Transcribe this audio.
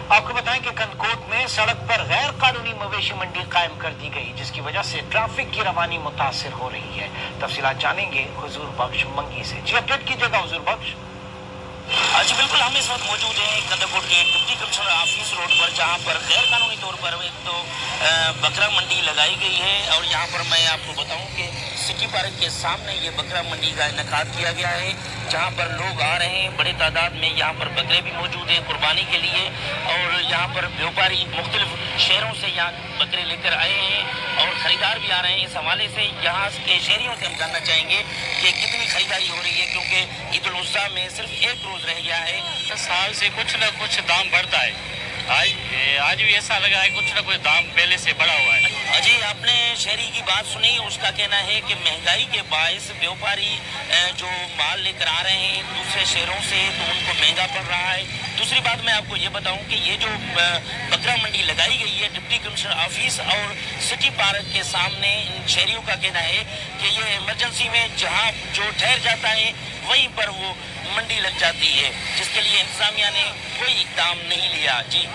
आपको बताएं कि कनकोट में सड़क पर गैर कानूनी मवेशी मंडी कायम कर दी गई, जिसकी वजह से ट्रैफिक की रवानी मुतासिर हो रही है। तफसीलात जानेंगे हुजूर बख्श मंगी से। जी अपडेट कीजिएगा हुजूर बख्श। जी बिल्कुल, हम इस वक्त मौजूद हैं कंदकोट के डिप्टी कमिश्नर ऑफिस रोड पर, जहां पर गैर कानूनी तौर पर एक तो बकरा मंडी लगाई गई है। और यहाँ पर मैं आपको बताऊं कि सिटी पार्क के सामने ये बकरा मंडी का इनेकाद किया गया है, जहां पर लोग आ रहे हैं बड़े तादाद में। यहाँ पर बकरे भी मौजूद हैं कुर्बानी के लिए, और यहाँ पर व्यापारी मुख्तलिफ शहरों से यहाँ बकरे लेकर आए हैं और ख़रीदार भी आ रहे हैं। इस हवाले से यहाँ के शहरियों से हम जानना चाहेंगे कि कितनी खरीदारी हो रही है, क्योंकि ईद उल अज़हा में सिर्फ एक रोज़ रह गया है। साल से कुछ न कुछ दाम बढ़ता है। आज भी ऐसा लगा है कुछ न कुछ दाम पहले से बढ़ा हुआ है। अजी, आपने शहरी की बात सुनी, उसका कहना है कि महंगाई के बायस व्यापारी जो माल लेकर आ रहे हैं दूसरे शहरों से, तो उनको महंगा पड़ रहा है। दूसरी बात मैं आपको ये बताऊं कि ये जो बकरा मंडी लगाई गई है डिप्टी कमिश्नर ऑफिस और सिटी पार्क के सामने, इन शहरियों का कहना है कि ये इमरजेंसी में जहां जो ठहर जाता है वहीं पर वो मंडी लग जाती है, जिसके लिए इंतजामिया ने कोई इकदाम नहीं लिया। जी